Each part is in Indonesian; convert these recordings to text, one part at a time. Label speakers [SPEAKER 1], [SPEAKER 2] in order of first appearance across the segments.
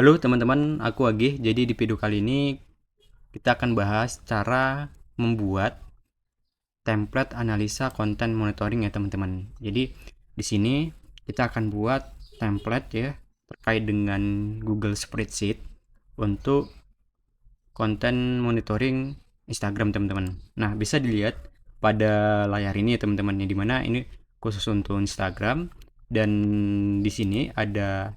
[SPEAKER 1] Halo teman-teman, aku Agih. Jadi di video kali ini kita akan bahas cara membuat template analisa konten monitoring ya teman-teman. Jadi di sini kita akan buat template ya terkait dengan Google Spreadsheet untuk konten monitoring Instagram teman-teman. Nah, bisa dilihat pada layar ini ya teman-teman, di mana ini khusus untuk Instagram, dan di sini ada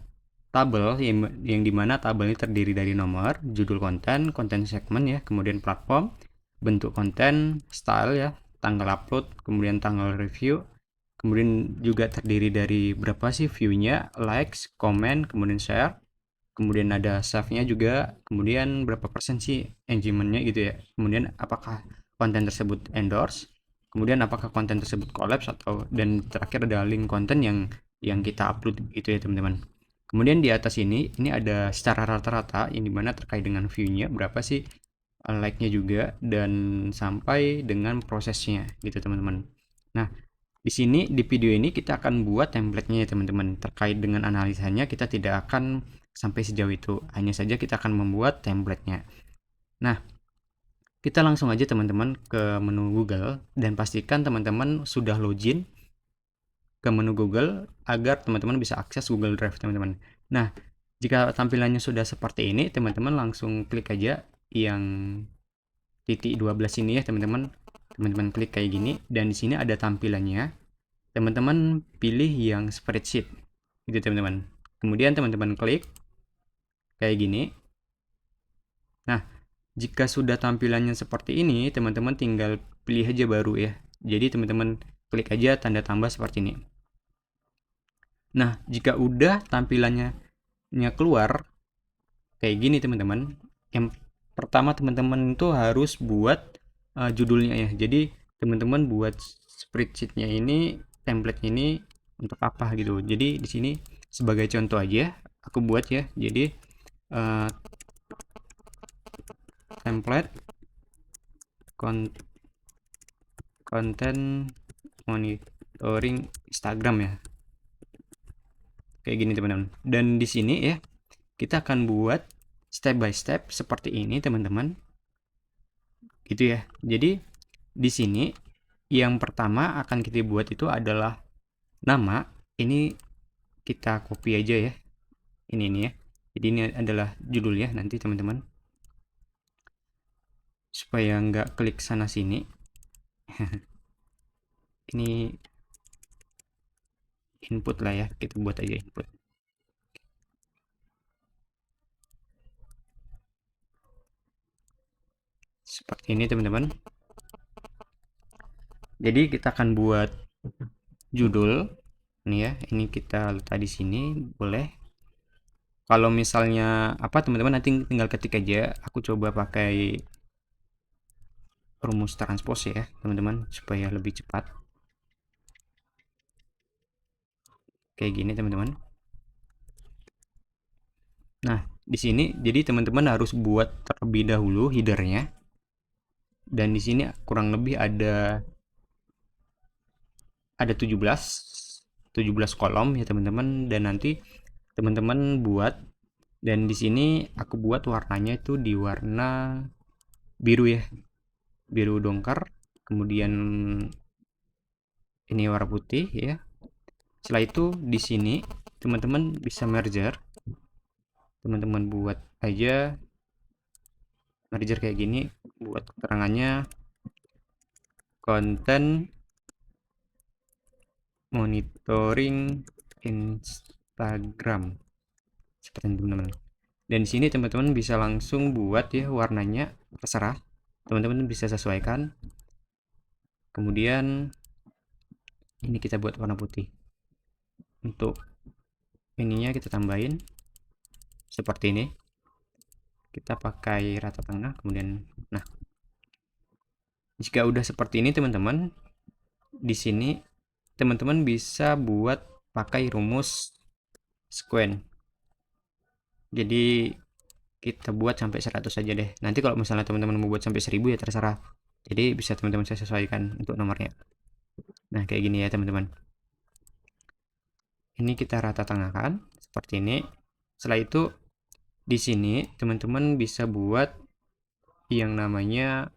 [SPEAKER 1] tabel yang dimana tabel ini terdiri dari nomor, judul konten, konten segmen ya, kemudian platform, bentuk konten, style ya, tanggal upload, kemudian tanggal review, kemudian juga terdiri dari berapa sih view-nya, likes, comment, kemudian share, kemudian ada save-nya juga, kemudian berapa persen sih engagement-nya gitu ya, kemudian apakah konten tersebut endorse, kemudian apakah konten tersebut collapse, atau dan terakhir ada link konten yang kita upload gitu ya teman-teman. Kemudian di atas ini ada secara rata-rata yang dimana terkait dengan view-nya berapa sih, like-nya juga, dan sampai dengan prosesnya gitu teman-teman. Nah, di sini di video ini kita akan buat template-nya ya teman-teman. Terkait dengan analisanya kita tidak akan sampai sejauh itu. Hanya saja kita akan membuat template-nya. Nah, kita langsung aja teman-teman ke menu Google dan pastikan teman-teman sudah login ke menu Google agar teman-teman bisa akses Google Drive teman-teman. Nah, jika tampilannya sudah seperti ini, teman-teman langsung klik aja yang titik 12 ini ya teman-teman. Teman-teman klik kayak gini dan di sini ada tampilannya. Teman-teman pilih yang spreadsheet gitu teman-teman. Kemudian teman-teman klik kayak gini. Nah, jika sudah tampilannya seperti ini, teman-teman tinggal pilih aja baru ya. Jadi teman-teman klik aja tanda tambah seperti ini. Nah, jika udah tampilannya keluar kayak gini teman-teman, yang pertama teman-teman itu harus buat judulnya ya. Jadi teman-teman buat spreadsheetnya ini, template ini untuk apa gitu. Jadi di sini sebagai contoh aja aku buat ya. Jadi uh, template konten monitoring Instagram ya, kayak gini teman-teman. Dan di sini ya kita akan buat step by step seperti ini teman-teman, gitu ya. Jadi di sini yang pertama akan kita buat itu adalah nama. Ini kita copy aja ya, ini ya. Jadi ini adalah judul ya nanti teman-teman, supaya nggak klik sana sini. Ini input lah ya, kita buat aja input seperti ini teman-teman. Jadi kita akan buat judul nih ya, ini kita letak di sini boleh. Kalau misalnya apa teman-teman nanti tinggal ketik aja, aku coba pakai rumus transpose ya teman-teman supaya lebih cepat. Kayak gini teman-teman. Nah, di sini jadi teman-teman harus buat terlebih dahulu headernya, dan di sini kurang lebih ada 17 kolom ya teman-teman, dan nanti teman-teman buat, dan di sini aku buat warnanya itu di warna biru ya, biru dongker, kemudian ini warna putih ya. Setelah itu di sini teman-teman bisa merger, teman-teman buat aja merger kayak gini, buat keterangannya konten monitoring Instagram seperti ini teman-teman. Dan di sini teman-teman bisa langsung buat ya warnanya, terserah teman-teman bisa sesuaikan. Kemudian ini kita buat warna putih. Untuk ininya kita tambahin seperti ini, kita pakai rata tengah. Kemudian nah, jika udah seperti ini teman-teman, di sini teman-teman bisa buat pakai rumus square. Jadi kita buat sampai 100 aja deh. Nanti kalau misalnya teman-teman mau buat sampai 1000 ya terserah. Jadi bisa teman-teman saya sesuaikan untuk nomornya. Nah, kayak gini ya teman-teman. Ini kita rata tengahkan seperti ini. Setelah itu Di sini teman-teman bisa buat yang namanya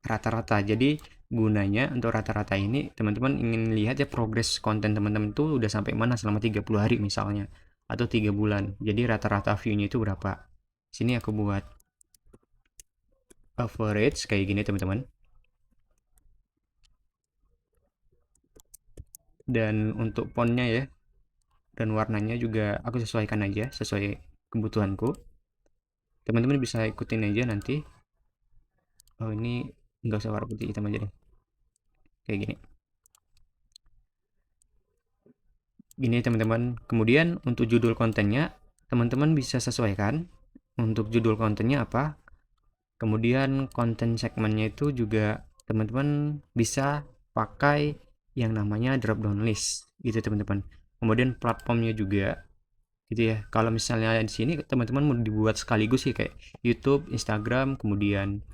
[SPEAKER 1] rata-rata. Jadi gunanya untuk rata-rata ini teman-teman ingin lihat ya progres konten teman-teman tuh udah sampai mana selama 30 hari misalnya atau 3 bulan. Jadi rata-rata view-nya itu berapa. Sini aku buat average kayak gini teman-teman. Dan untuk fontnya ya dan warnanya juga aku sesuaikan aja sesuai kebutuhanku. Teman-teman bisa ikutin aja nanti. Oh ini nggak usah warna putih, hitam aja deh. Kayak gini. Gini teman-teman. Kemudian untuk judul kontennya teman-teman bisa sesuaikan. Untuk judul kontennya apa? Kemudian konten segmennya itu juga teman-teman bisa pakai yang namanya drop down list gitu teman-teman. Kemudian platformnya juga gitu ya. Kalau misalnya di sini teman-teman mau dibuat sekaligus sih kayak YouTube, Instagram, kemudian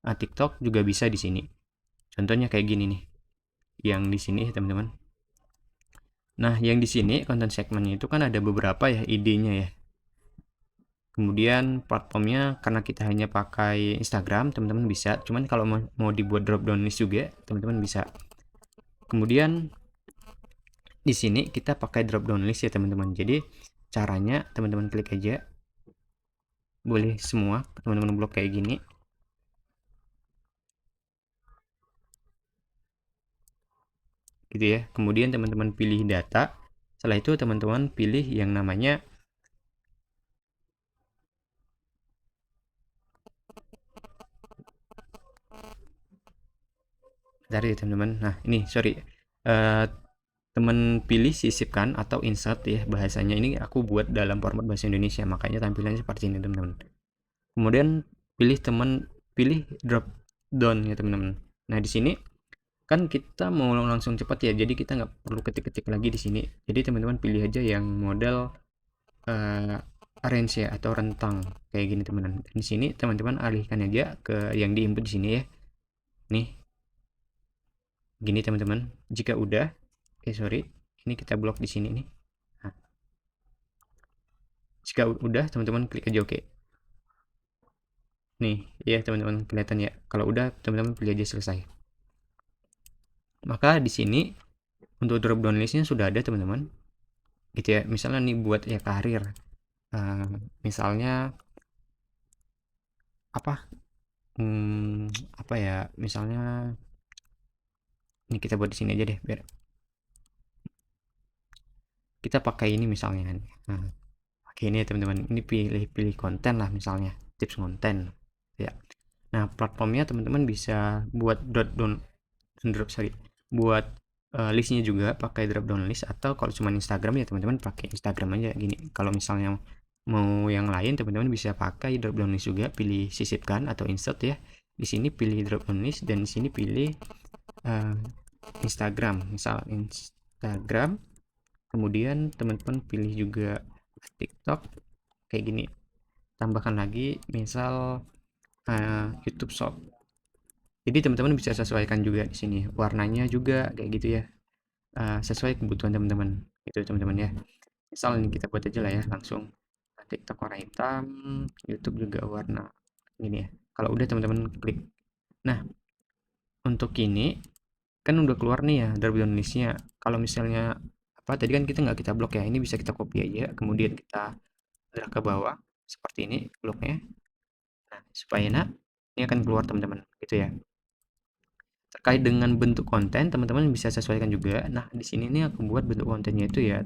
[SPEAKER 1] TikTok juga bisa di sini. Contohnya kayak gini nih. Yang di sini teman-teman. Nah, yang di sini konten segmennya itu kan ada beberapa ya idenya ya. Kemudian platformnya karena kita hanya pakai Instagram, teman-teman bisa. Cuman kalau mau dibuat drop down list juga, teman-teman bisa. Kemudian di sini kita pakai drop down list ya teman-teman. Jadi caranya teman-teman klik aja. Boleh semua teman-teman blok kayak gini. Gitu ya. Kemudian teman-teman pilih data. Setelah itu teman-teman pilih yang namanya dari teman-teman. Nah, ini sorry. Uh, teman pilih sisipkan atau insert ya bahasanya. Ini aku buat dalam format bahasa Indonesia, makanya tampilannya seperti ini teman-teman. Kemudian pilih drop down ya teman-teman. Nah, di sini kan kita mau langsung cepat ya, jadi kita nggak perlu ketik-ketik lagi di sini. Jadi teman-teman pilih aja yang model range ya atau rentang kayak gini teman-teman. Di sini teman-teman alihkan aja ke yang diinput di sini ya. Nih, gini teman-teman. Jika udah, sorry, ini kita blok di sini nih. Nah, jika udah teman-teman klik aja oke. Nih, ya teman-teman kelihatan ya. Kalau udah teman-teman pilih aja selesai. Maka di sini untuk drop down listnya sudah ada teman-teman. Gitu ya. Misalnya nih buat ya karir. Misalnya apa? Apa ya? Misalnya ini kita buat di sini aja deh biar kita pakai ini misalnya. Nah, pakai ini ya teman-teman. Ini pilih konten lah misalnya, tips konten ya. Nah, platformnya teman-teman bisa buat buat listnya juga pakai drop down list, atau kalau cuma Instagram ya teman-teman pakai Instagram aja gini. Kalau misalnya mau yang lain teman-teman bisa pakai drop down list juga, pilih sisipkan atau insert ya. Di sini pilih drop down list dan di sini pilih Instagram, misal Instagram. Kemudian teman-teman pilih juga TikTok kayak gini. Tambahkan lagi misal YouTube Shop. Jadi teman-teman bisa sesuaikan juga di sini warnanya juga kayak gitu ya, sesuai kebutuhan teman-teman gitu teman-teman ya. Misal ini kita buat aja lah ya langsung TikTok warna hitam, YouTube juga warna ini ya. Kalau udah teman-teman klik. Nah, untuk ini kan udah keluar nih ya drop down listnya. Kalau misalnya apa tadi kan kita nggak kita blok ya, ini bisa kita copy aja kemudian kita drag ke bawah seperti ini bloknya. Nah, supaya ini akan keluar teman-teman gitu ya. Terkait dengan bentuk konten teman-teman bisa sesuaikan juga. Nah, di sini nih aku buat bentuk kontennya itu ya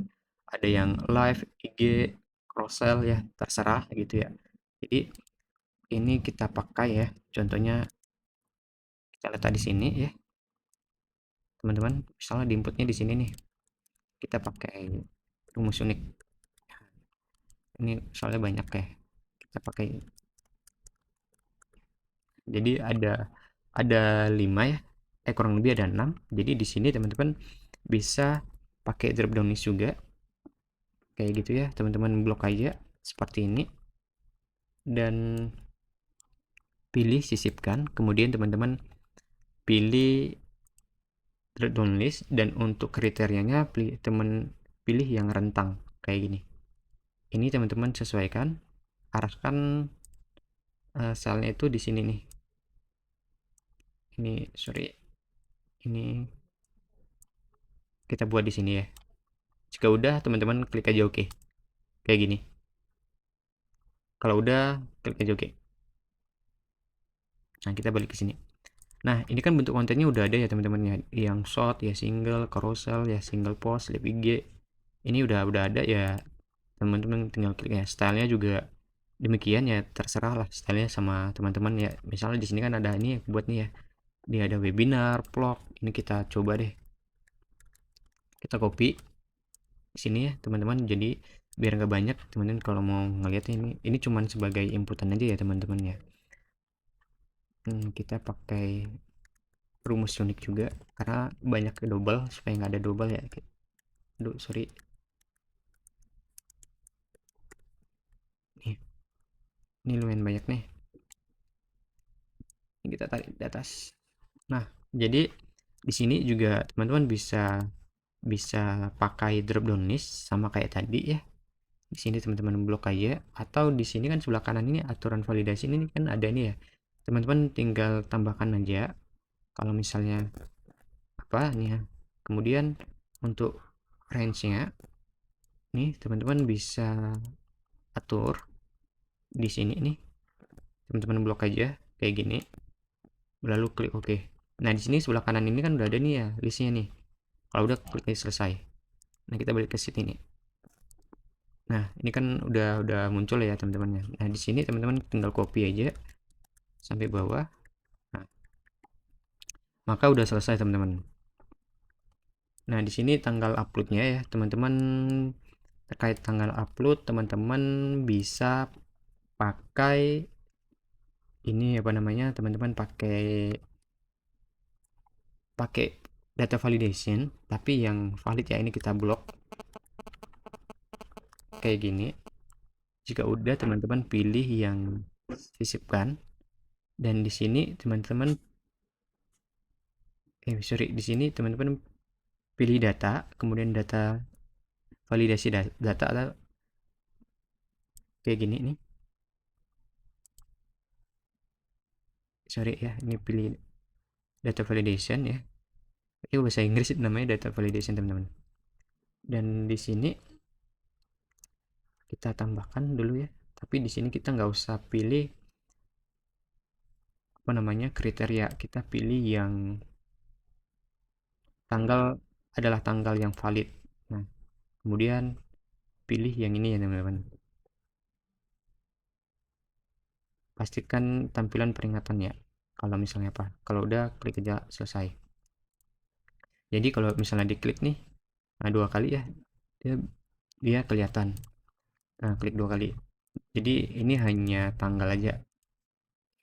[SPEAKER 1] ada yang live, IG, cross sell ya, terserah gitu ya. Jadi ini kita pakai ya, contohnya kita letak di sini ya teman-teman. Misalnya di inputnya di sini nih kita pakai rumus unik. Ini soalnya banyak ya, kita pakai. Jadi ada 5 ya, kurang lebih ada 6. Jadi di sini teman-teman bisa pakai drop down list juga kayak gitu ya teman-teman, blok aja seperti ini dan pilih sisipkan. Kemudian teman-teman pilih drop down list dan untuk kriterianya pilih yang rentang kayak gini. Ini teman-teman sesuaikan arahkan selnya itu di sini nih. Ini sorry, ini kita buat di sini ya. Jika udah, teman-teman klik aja oke. Kayak gini. Kalau udah, klik aja oke. Nah, kita balik ke sini. Nah, ini kan bentuk kontennya udah ada ya teman-teman ya. Yang short, ya single, carousel, ya single post, live IG. Ini udah ada ya. Teman-teman tinggal klik ya. Stylenya juga demikian ya, terserah lah stylenya sama teman-teman ya. Misalnya di sini kan ada ini buat nih ya. Dia ada webinar, vlog. Ini kita coba deh. Kita copy di sini ya teman-teman. Jadi biar nggak banyak teman-teman kalau mau ngeliat ini cuman sebagai inputan aja ya teman-teman ya. Kita pakai rumus unik juga karena banyak double supaya nggak ada double ya. Aduh sorry, nih ini lumayan banyak nih, ini kita tarik di atas. Nah, jadi di sini juga teman-teman bisa bisa pakai drop down list sama kayak tadi ya. Di sini teman-teman blok aja, atau di sini kan sebelah kanan ini aturan validasi ini kan ada nih ya. Teman-teman tinggal tambahkan aja kalau misalnya apa nih ya. Kemudian untuk range-nya nih teman-teman bisa atur di sini nih. Teman-teman blok aja kayak gini. Lalu klik OK. Nah, di sini sebelah kanan ini kan udah ada nih ya listnya nih. Kalau udah klik aja selesai. Nah, kita balik ke sheet ini. Nah, ini kan udah muncul ya teman-teman ya. Nah, di sini teman-teman tinggal copy aja sampai bawah. Nah, maka udah selesai teman-teman. Nah, di sini tanggal uploadnya ya teman-teman. Terkait tanggal upload, teman-teman bisa pakai ini apa namanya, teman-teman pakai data validation tapi yang valid ya. Ini kita blok kayak gini. Jika udah, teman-teman pilih yang sisipkan, dan di sini teman-teman di sini teman-teman pilih data, kemudian data validasi data atau kayak gini nih. Ya, ini pilih data validation ya. Itu bahasa Inggris namanya data validation teman-teman. Dan di sini kita tambahkan dulu ya. Tapi di sini kita nggak usah pilih apa namanya kriteria, kita pilih yang tanggal adalah tanggal yang valid. Nah, kemudian pilih yang ini ya teman-teman. Pastikan tampilan peringatan ya. Kalau misalnya apa? Kalau udah klik aja selesai. Jadi kalau misalnya diklik nih, nah 2 kali ya, dia kelihatan. Nah, klik 2 kali. Jadi ini hanya tanggal aja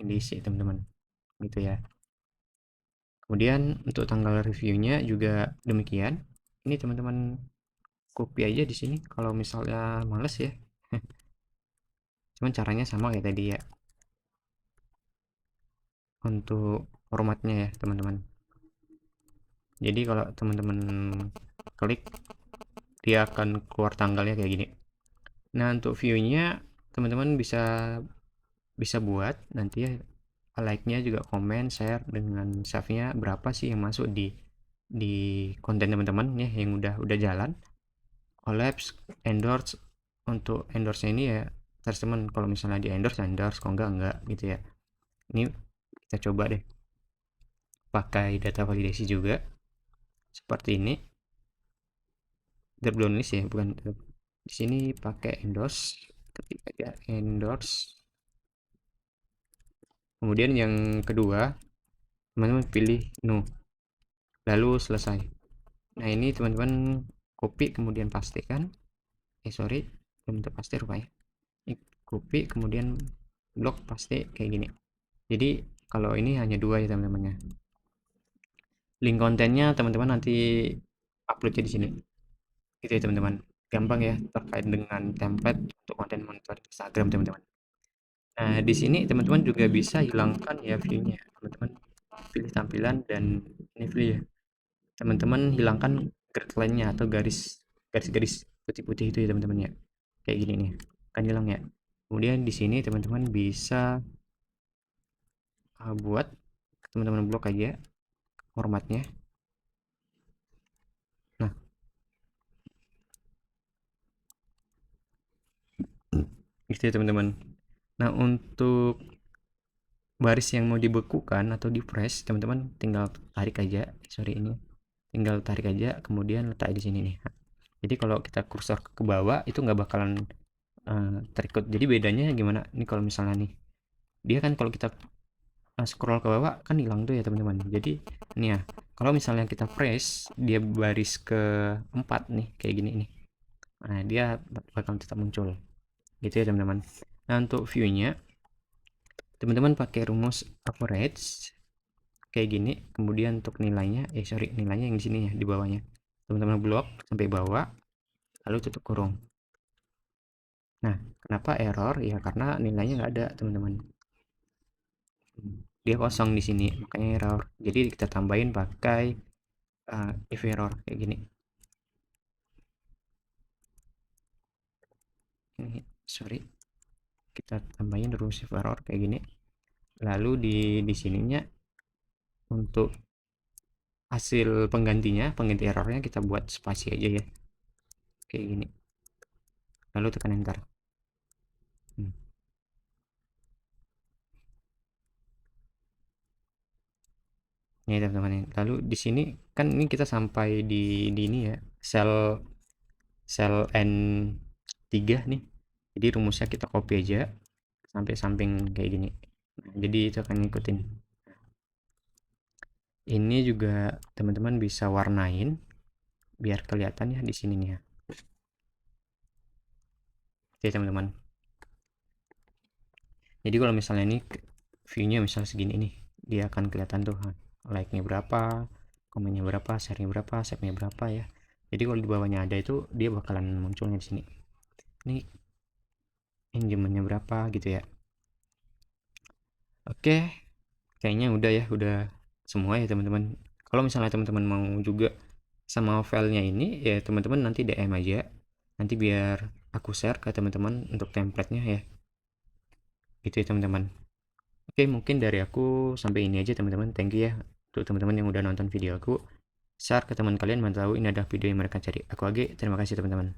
[SPEAKER 1] yang diisi teman-teman, gitu ya. Kemudian untuk tanggal reviewnya juga demikian. Ini teman-teman copy aja di sini kalau misalnya males ya. Cuman caranya sama kayak tadi ya. Untuk formatnya ya teman-teman. Jadi kalau teman-teman klik, dia akan keluar tanggalnya kayak gini. Nah, untuk view-nya teman-teman bisa bisa buat nanti ya, like-nya juga komen, share dengan save-nya berapa sih yang masuk di konten teman-teman ya yang udah jalan. Collapse, endorse, untuk endorse ini ya teman-teman kalau misalnya di endorse kalau enggak gitu ya. Ini kita coba deh pakai data validasi juga seperti ini. Drop down list ya, bukan di sini pakai endorse, ketik aja endorse. Kemudian yang kedua teman-teman pilih no, lalu selesai. Nah, ini teman-teman copy kemudian pastikan, sorry belum terpasti rupanya. Ini copy kemudian blok paste kayak gini. Jadi kalau ini hanya 2 ya teman-teman ya. Link kontennya teman-teman nanti uploadnya di sini gitu ya teman-teman. Gampang ya terkait dengan template untuk konten monitoring Instagram teman-teman. Nah, di sini teman-teman juga bisa hilangkan ya view-nya. Teman-teman pilih tampilan dan ini view ya. Teman-teman hilangkan grid line-nya atau garis-garis putih-putih itu ya teman-teman ya. Kayak gini nih. Kan hilang ya. Kemudian di sini teman-teman bisa buat teman-teman blok aja formatnya. Nah, gitu ya teman-teman. Nah, untuk baris yang mau dibekukan atau di press, teman-teman tinggal tarik aja. Sorry, ini tinggal tarik aja, kemudian letak di sini nih. Jadi kalau kita kursor ke bawah itu nggak bakalan terikut. Jadi bedanya gimana? Ini kalau misalnya nih, dia kan kalau kita scroll ke bawah kan hilang tuh ya teman-teman. Jadi ini ya, kalau misalnya kita press, dia baris ke 4 nih, kayak gini nih. Nah, dia bakal tetap muncul. Gitu ya teman-teman. Nah, untuk view-nya, teman-teman pakai rumus average kayak gini. Kemudian untuk nilainya, nilainya yang di sini ya, di bawahnya. Teman-teman blok sampai bawah, lalu tutup kurung. Nah, kenapa error? Ya karena nilainya nggak ada, teman-teman. Dia kosong di sini, makanya error. Jadi kita tambahin pakai if error kayak gini. Ini, sorry. Kita tambahin rumus if error kayak gini. Lalu di sininya untuk hasil pengganti errornya kita buat spasi aja ya. Kayak gini. Lalu tekan enter. Ya teman-teman, lalu di sini kan ini kita sampai di ini ya, sel N3 nih. Jadi rumusnya kita copy aja sampai samping kayak gini. Nah, jadi itu akan ngikutin. Ini juga teman-teman bisa warnain biar kelihatan ya di sini nih ya. Oke teman-teman. Jadi kalau misalnya ini view-nya misal segini nih, dia akan kelihatan tuh like-nya berapa, komennya berapa, share-nya berapa, save-nya berapa ya. Jadi kalau di bawahnya ada itu dia bakalan munculnya di sini. Ini engagement-nya berapa gitu ya. Oke, kayaknya udah semua ya teman-teman. Kalau misalnya teman-teman mau juga sama filenya ini ya teman-teman nanti DM aja. Nanti biar aku share ke teman-teman untuk template-nya ya. Gitu ya teman-teman. Oke, mungkin dari aku sampai ini aja teman-teman. Thank you ya untuk teman-teman yang udah nonton video aku. Share ke teman kalian, mana tahu ini ada video yang mereka cari. Aku Age, terima kasih teman-teman.